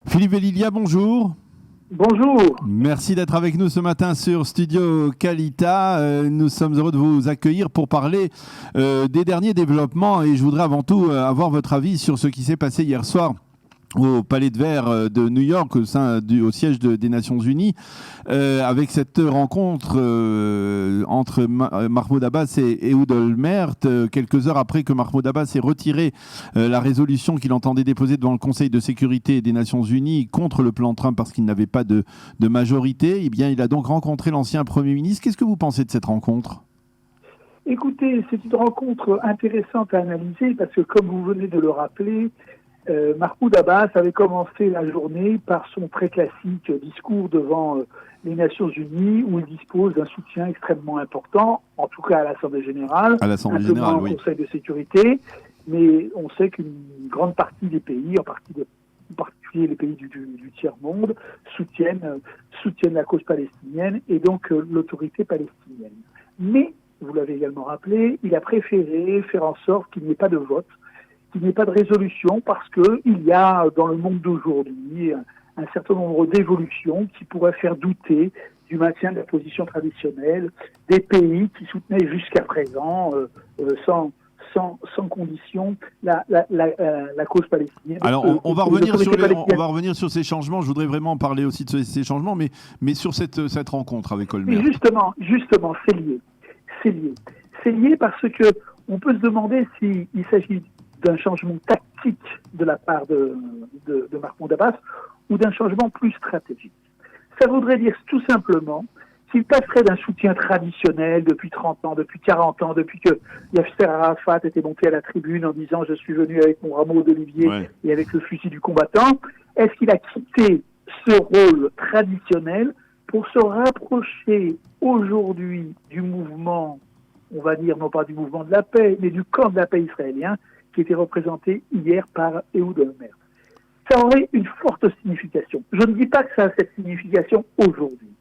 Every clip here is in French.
Philippe Velilia, bonjour. Bonjour. Merci d'être avec nous ce matin sur Studio Kalita. Nous sommes heureux de vous accueillir pour parler des derniers développements et je voudrais avant tout avoir votre avis sur ce qui s'est passé hier soir au Palais de Verre de New York, au siège des Nations Unies, avec cette rencontre entre Mahmoud Abbas et Ehud Olmert, quelques heures après que Mahmoud Abbas ait retiré la résolution qu'il entendait déposer devant le Conseil de sécurité des Nations Unies contre le plan Trump parce qu'il n'avait pas de majorité. Eh bien, il a donc rencontré l'ancien Premier ministre. Qu'est-ce que vous pensez de cette rencontre ? Écoutez, c'est une rencontre intéressante à analyser parce que, comme vous venez de le rappeler, Mahmoud Abbas avait commencé la journée par son très classique discours devant les Nations Unies où il dispose d'un soutien extrêmement important, en tout cas à l'Assemblée générale, à l'Assemblée générale, au Conseil de sécurité, mais on sait qu'une grande partie des pays, en particulier les pays du tiers-monde, soutiennent la cause palestinienne et donc l'autorité palestinienne. Mais, vous l'avez également rappelé, il a préféré faire en sorte qu'il n'y ait pas de vote, qu'il n'y ait pas de résolution, parce qu'il y a dans le monde d'aujourd'hui un certain nombre d'évolutions qui pourraient faire douter du maintien de la position traditionnelle des pays qui soutenaient jusqu'à présent, sans condition, la cause palestinienne. Alors, on va revenir sur ces changements. Je voudrais vraiment parler aussi de ces changements, mais sur cette rencontre avec Olmert. Justement, c'est lié parce que on peut se demander s'il s'agit d'un changement tactique de la part de Mahmoud Abbas ou d'un changement plus stratégique. Ça voudrait dire tout simplement qu'il passerait d'un soutien traditionnel depuis 30 ans, depuis 40 ans, depuis que Yasser Arafat était monté à la tribune en disant « je suis venu avec mon rameau d'olivier et avec le fusil du combattant », est-ce qu'il a quitté ce rôle traditionnel pour se rapprocher aujourd'hui du mouvement, on va dire non pas du mouvement de la paix, mais du camp de la paix israélien, qui était représenté hier par Ehud Olmert. Ça aurait une forte signification. Je ne dis pas que ça a cette signification aujourd'hui,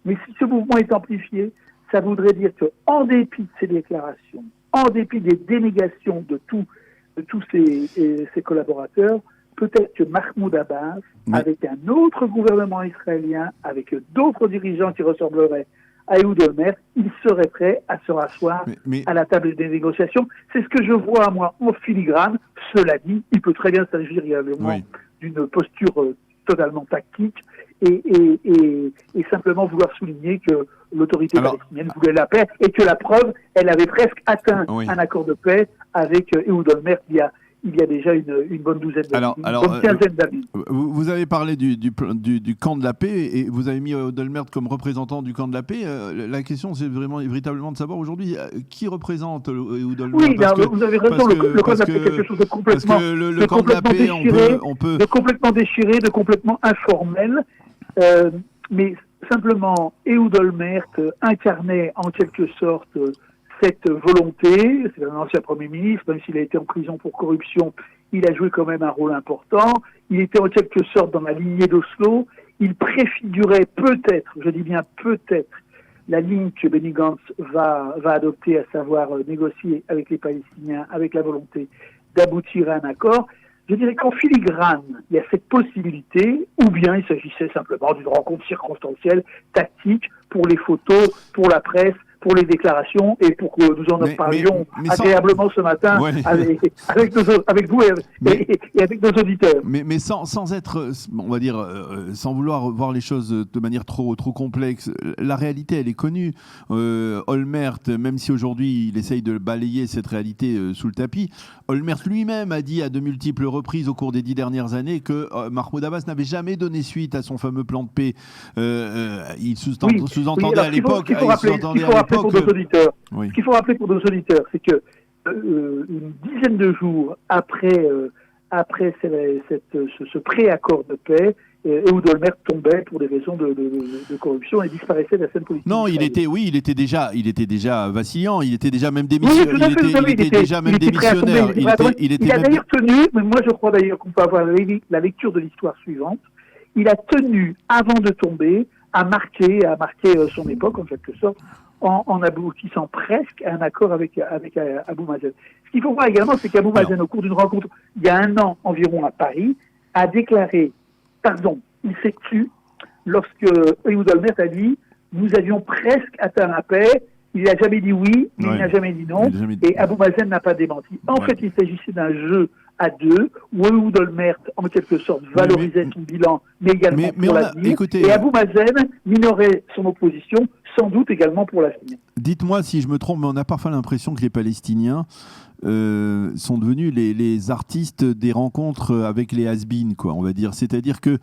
mais si ce mouvement est amplifié, ça voudrait dire qu'en dépit de ces déclarations, en dépit des dénégations de tous ses collaborateurs, peut-être que Mahmoud Abbas, avec un autre gouvernement israélien, avec d'autres dirigeants qui ressembleraient à Ehud Olmert, il serait prêt à se rasseoir à la table des négociations. C'est ce que je vois, moi, en filigrane. Cela dit, il peut très bien s'agir également d'une posture totalement tactique et simplement vouloir souligner que l'autorité palestinienne voulait la paix et que la preuve, elle avait presque atteint un accord de paix avec Ehud Olmert il y a déjà une bonne quinzaine d'années. Vous avez parlé du camp de la paix et vous avez mis Ehud Olmert comme représentant du camp de la paix. La question, c'est véritablement de savoir aujourd'hui qui représente Ehud Olmert. Oui, vous avez raison, le camp de la paix est quelque chose de complètement déchiré, de complètement déchiré, de complètement informel. Mais simplement, Ehud Olmert incarnait en quelque sorte cette volonté. C'est un ancien Premier ministre, même s'il a été en prison pour corruption, il a joué quand même un rôle important. Il était en quelque sorte dans la lignée d'Oslo. Il préfigurait peut-être, je dis bien peut-être, la ligne que Benny Gantz va adopter, à savoir négocier avec les Palestiniens, avec la volonté d'aboutir à un accord. Je dirais qu'en filigrane, il y a cette possibilité, ou bien il s'agissait simplement d'une rencontre circonstancielle, tactique, pour les photos, pour la presse, pour les déclarations et pour que nous en parlions agréablement ce matin avec vous et avec nos auditeurs. Mais sans être, on va dire, sans vouloir voir les choses de manière trop complexe, la réalité, elle est connue. Olmert, même si aujourd'hui il essaye de balayer cette réalité sous le tapis, Olmert lui-même a dit à de multiples reprises au cours des 10 dernières années que Mahmoud Abbas n'avait jamais donné suite à son fameux plan de paix. Il sous-entendait à l'époque... Pour nos auditeurs. Ce qu'il faut rappeler pour nos auditeurs, c'est que une dizaine de jours après ce pré-accord de paix, Ehud Olmert tombait pour des raisons de corruption et disparaissait de la scène politique. Non, il était déjà vacillant, il était déjà même démissionnaire. Il a d'ailleurs tenu, mais moi je crois d'ailleurs qu'on peut avoir la lecture de l'histoire suivante, il a tenu, avant de tomber, à marquer son époque, en quelque sorte, en aboutissant presque à un accord avec Abou Mazen. Ce qu'il faut voir également, c'est qu'Abou Mazen, au cours d'une rencontre il y a un an environ à Paris, a déclaré pardon, il s'est tu lorsque Ehud Olmert a dit nous avions presque atteint la paix. Il n'a jamais dit oui, mais il n'a jamais dit non. Et Abou Mazen n'a pas démenti. En fait, il s'agissait d'un jeu à deux, où Ehud Olmert, en quelque sorte, valorisait son bilan, mais également pour l'avenir. Et Abou Mazen minorait son opposition, sans doute également pour l'avenir. Dites-moi si je me trompe, mais on a parfois l'impression que les Palestiniens sont devenus les artistes des rencontres avec les has-been, quoi, on va dire. C'est-à-dire que,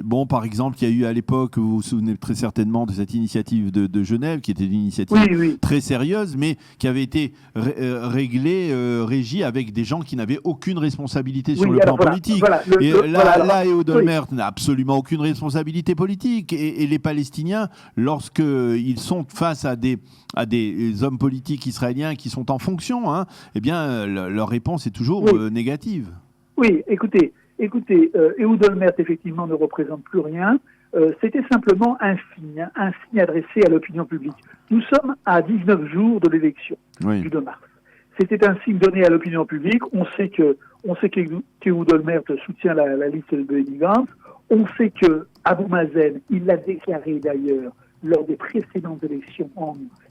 bon, par exemple, il y a eu à l'époque, vous vous souvenez très certainement de cette initiative de Genève, qui était une initiative très sérieuse, mais qui avait été régie avec des gens qui n'avaient aucune responsabilité sur le plan politique. Là, Ehud Olmert n'a absolument aucune responsabilité politique. Et les Palestiniens, lorsqu'ils sont face à des hommes politiques israéliens qui sont en fonction, eh bien, leur réponse est toujours négative. Oui, écoutez, Ehud Olmert, effectivement, ne représente plus rien. C'était simplement un signe adressé à l'opinion publique. Nous sommes à 19 jours de l'élection du 2 mars. C'était un signe donné à l'opinion publique. On sait qu'Ehud Olmert soutient la liste de Benny Gantz. On sait que Abou Mazen, il l'a déclaré d'ailleurs lors des précédentes élections,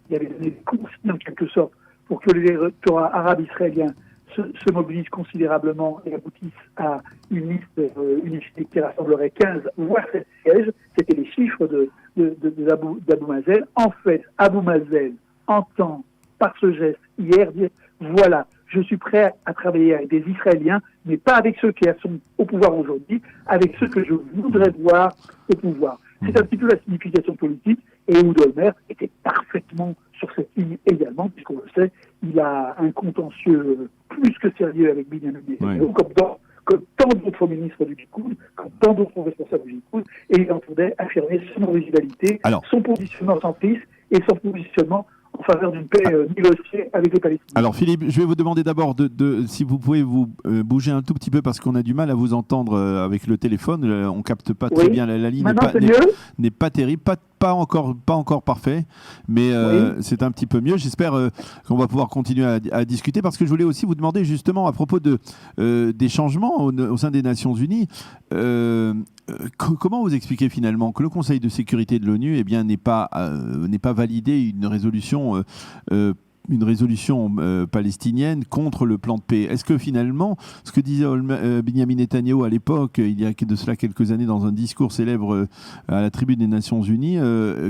il y avait donné des consignes en quelque sorte pour que l'électorat arabe israélien se mobilise considérablement et aboutisse à une liste unifiée qui rassemblerait 15 voire 7 sièges. C'était les chiffres d'Abou Mazen. En fait, Abou Mazen entend par ce geste hier dire voilà, je suis prêt à travailler avec des Israéliens, mais pas avec ceux qui sont au pouvoir aujourd'hui, avec ceux que je voudrais voir au pouvoir. C'est un petit peu la signification politique, et Ehud Olmert était parfaitement sur cette ligne également, puisqu'on le sait, il a un contentieux plus que sérieux avec Benyamin Netanyahu, comme tant d'autres ministres du Likoud, comme tant d'autres responsables du Likoud, et il entendait affirmer son originalité, son positionnement centriste et son positionnement en faveur d'une paix négociée avec les Palestiniens. Alors Philippe, je vais vous demander d'abord si vous pouvez vous bouger un tout petit peu parce qu'on a du mal à vous entendre avec le téléphone. On ne capte pas très bien la ligne. N'est pas terrible, pas encore parfait, mais c'est un petit peu mieux. J'espère qu'on va pouvoir continuer à discuter parce que je voulais aussi vous demander justement à propos des changements au sein des Nations Unies. Comment vous expliquez finalement que le Conseil de sécurité de l'ONU n'ait pas validé une résolution palestinienne contre le plan de paix? Est-ce que finalement, ce que disait Benyamin Netanyahu à l'époque, il y a de cela quelques années dans un discours célèbre à la tribune des Nations Unies,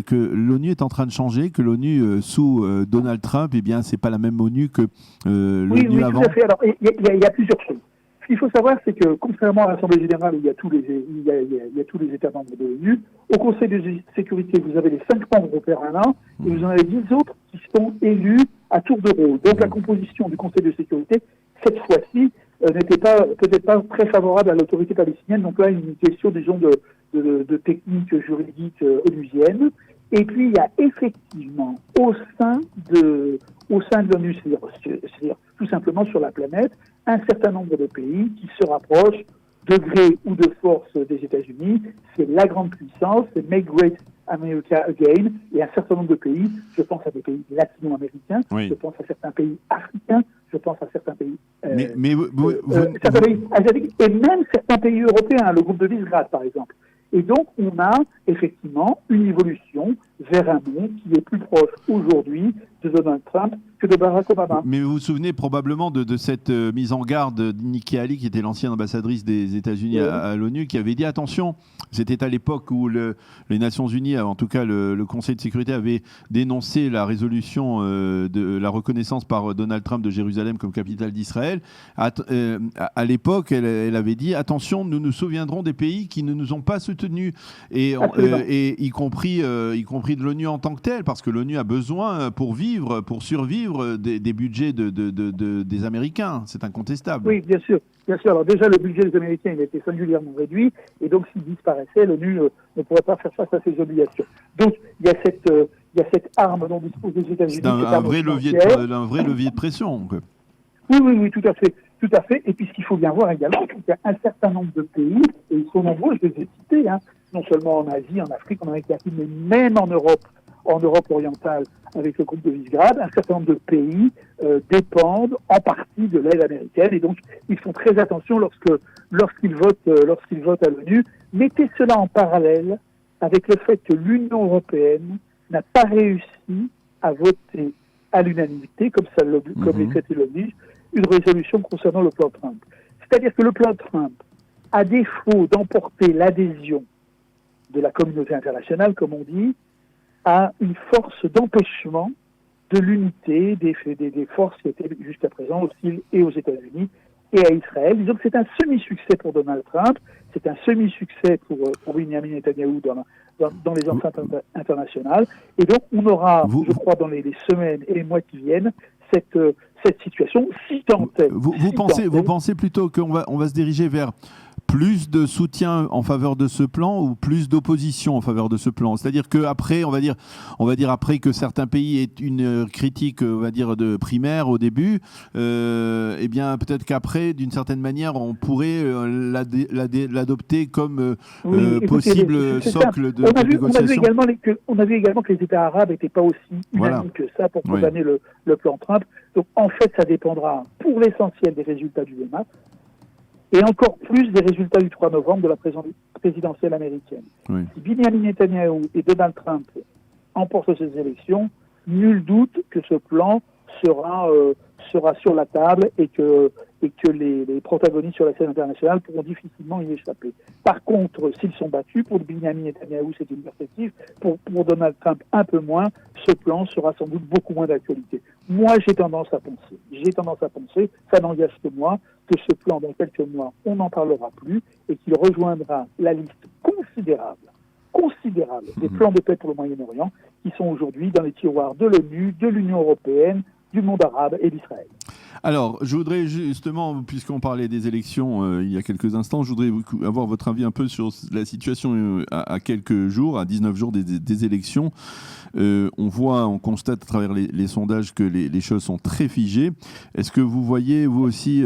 que l'ONU est en train de changer, que l'ONU sous Donald Trump, c'est pas la même ONU que l'ONU avant? Tout à fait. Alors, il y a plusieurs choses. Ce qu'il faut savoir, c'est que, contrairement à l'Assemblée générale où il y a tous les États membres de l'ONU, au Conseil de sécurité, vous avez les 5 membres permanents et vous en avez 10 autres qui sont élus à tour de rôle. Donc la composition du Conseil de sécurité, cette fois-ci, n'était peut-être pas très favorable à l'autorité palestinienne. Donc là, une question, disons, de technique juridique onusienne. Et puis, il y a effectivement, au sein de l'ONU, c'est-à-dire tout simplement sur la planète, un certain nombre de pays qui se rapprochent de gré ou de force des États-Unis. C'est la grande puissance, c'est Make Great America Again, et un certain nombre de pays, je pense à des pays latino-américains, je pense à certains pays africains, je pense à certains pays, certains pays asiatiques, et même certains pays européens, le groupe de Visegrad par exemple. Et donc, on a effectivement une évolution vers un monde qui est plus proche aujourd'hui de Donald Trump que de Barack Obama. Mais vous vous souvenez probablement de cette mise en garde de Nikki Haley, qui était l'ancienne ambassadrice des États-Unis à l'ONU, qui avait dit attention, c'était à l'époque où les Nations Unies, en tout cas le Conseil de sécurité, avait dénoncé la résolution de la reconnaissance par Donald Trump de Jérusalem comme capitale d'Israël. À l'époque, elle avait dit attention, nous nous souviendrons des pays qui ne nous ont pas soutenus, et y compris de l'ONU en tant que telle, parce que l'ONU a besoin pour survivre des budgets des Américains, c'est incontestable. Oui, bien sûr. Alors déjà, le budget des Américains, il a été singulièrement réduit, et donc s'il disparaissait, l'ONU ne pourrait pas faire face à ses obligations. Donc il y a cette arme dont disposent les États-Unis. C'est un vrai levier de pression. Oui, tout à fait. Et puis ce qu'il faut bien voir également, c'est qu'il y a un certain nombre de pays, et ils sont nombreux, je les ai cités, non seulement en Asie, en Afrique, en Amérique latine, mais même en Europe, en Europe orientale avec le groupe de Visegrad, un certain nombre de pays dépendent en partie de l'aide américaine et donc ils font très attention lorsqu'ils votent à l'ONU. Mettez cela en parallèle avec le fait que l'Union européenne n'a pas réussi à voter à l'unanimité, comme les traités l'obligent, une résolution concernant le plan Trump. C'est-à-dire que le plan Trump, à défaut d'emporter l'adhésion de la communauté internationale, comme on dit, a une force d'empêchement de l'unité des forces qui étaient jusqu'à présent hostiles et aux États-Unis et à Israël. Disons que c'est un semi-succès pour Donald Trump, c'est un semi-succès pour Benjamin Netanyahou dans les enceintes internationales. Et donc, on aura, je crois, dans les semaines et les mois qui viennent, cette situation si tant est. Vous pensez plutôt qu'on va se diriger vers plus de soutien en faveur de ce plan ou plus d'opposition en faveur de ce plan? C'est-à-dire qu'après, on va dire après que certains pays aient une critique, on va dire, de primaire au début, eh bien peut-être qu'après, d'une certaine manière, on pourrait l'adopter comme possible socle de négociation. On a vu également que les États arabes n'étaient pas aussi unanimes que ça pour condamner le plan Trump. Donc en fait, ça dépendra pour l'essentiel des résultats du débat et encore plus des résultats du 3 novembre de la présidentielle américaine. Oui. Si Benjamin Netanyahou et Donald Trump emportent ces élections, nul doute que ce plan sera sur la table et que les protagonistes sur la scène internationale pourront difficilement y échapper. Par contre, s'ils sont battus, pour Benjamin Netanyahou, c'est une perspective, pour Donald Trump, un peu moins, ce plan sera sans doute beaucoup moins d'actualité. Moi, j'ai tendance à penser, ça n'engage que moi, que ce plan, dans quelques mois, on n'en parlera plus et qu'il rejoindra la liste considérable des plans de paix pour le Moyen-Orient qui sont aujourd'hui dans les tiroirs de l'ONU, de l'Union européenne, du monde arabe et d'Israël. Alors, je voudrais justement, puisqu'on parlait des élections il y a quelques instants, je voudrais avoir votre avis un peu sur la situation à quelques jours, à 19 jours des élections. On constate à travers les sondages que les choses sont très figées. Est-ce que vous voyez, vous aussi,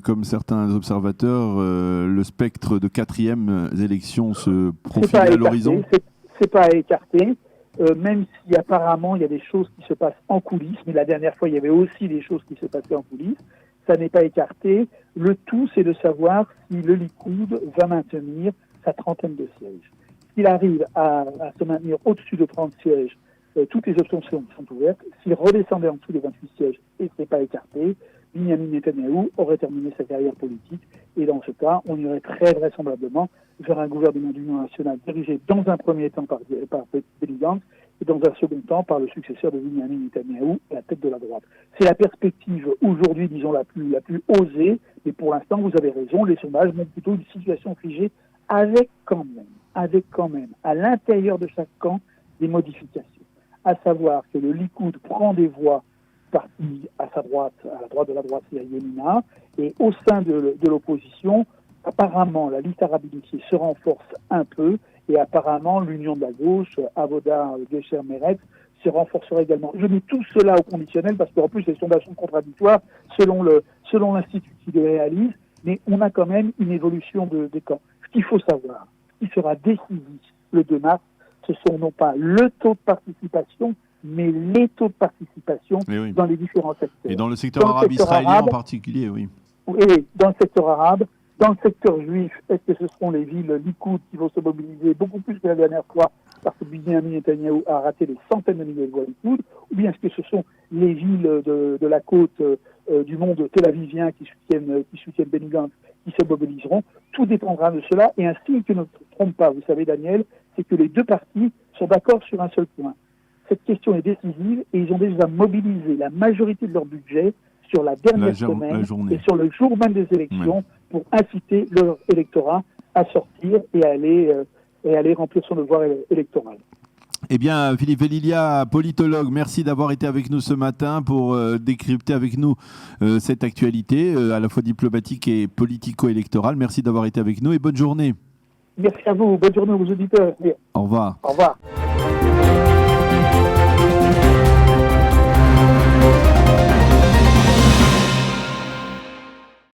comme certains observateurs, le spectre de quatrième élection se profiler à l'horizon? C'est pas à écarter. Même si apparemment il y a des choses qui se passent en coulisses, mais la dernière fois il y avait aussi des choses qui se passaient en coulisses, ça n'est pas écarté. Le tout, c'est de savoir si le Likoud va maintenir sa trentaine de sièges. S'il arrive à se maintenir au-dessus de 30 sièges, toutes les options sont ouvertes. S'il redescendait en dessous des 28 sièges, et ce n'est pas écarté, Benjamin Netanyahou aurait terminé sa carrière politique. Et dans ce cas, on irait très vraisemblablement vers un gouvernement d'union nationale dirigé dans un premier temps par Benny Gantz et dans un second temps par le successeur de Benjamin Netanyahou à la tête de la droite. C'est la perspective aujourd'hui, disons, la plus osée, mais pour l'instant, vous avez raison, les sondages montrent plutôt une situation figée avec quand même, à l'intérieur de chaque camp, des modifications. À savoir que le Likoud prend des voix parti à sa droite, à la droite de la droite, c'est Yemina, et au sein de l'opposition, apparemment, la liste arabe unifiée se renforce un peu, et apparemment, l'union de la gauche, Avoda, Gesher, Meretz, se renforcera également. Je mets tout cela au conditionnel, parce qu'en plus, les sondages sont contradictoires selon l'institut qui les réalise, mais on a quand même une évolution des camps. Ce qu'il faut savoir, ce qui sera décisif le 2 mars, ce sont non pas le taux de participation, mais les taux de participation dans les différents secteurs. Et dans le secteur arabe israélien en particulier, oui. Oui, dans le secteur arabe. Dans le secteur juif, est-ce que ce seront les villes Likoud qui vont se mobiliser beaucoup plus que la dernière fois parce que Benjamin Netanyahou a raté des centaines de milliers de voix Likoud, ou bien est-ce que ce sont les villes de la côte du monde tel-avivien qui soutiennent Benny Gantz qui se mobiliseront? Tout dépendra de cela. Et un signe que ne trompe pas, vous savez, Daniel, c'est que les deux partis sont d'accord sur un seul point. Cette question est décisive et ils ont déjà mobilisé la majorité de leur budget sur la dernière semaine et sur le jour même des élections pour inciter leur électorat à sortir et à aller remplir son devoir électoral. Eh bien, Philippe Velilia, politologue, merci d'avoir été avec nous ce matin pour décrypter avec nous cette actualité à la fois diplomatique et politico-électorale. Merci d'avoir été avec nous et bonne journée. Merci à vous. Bonne journée aux auditeurs. Au revoir. Au revoir.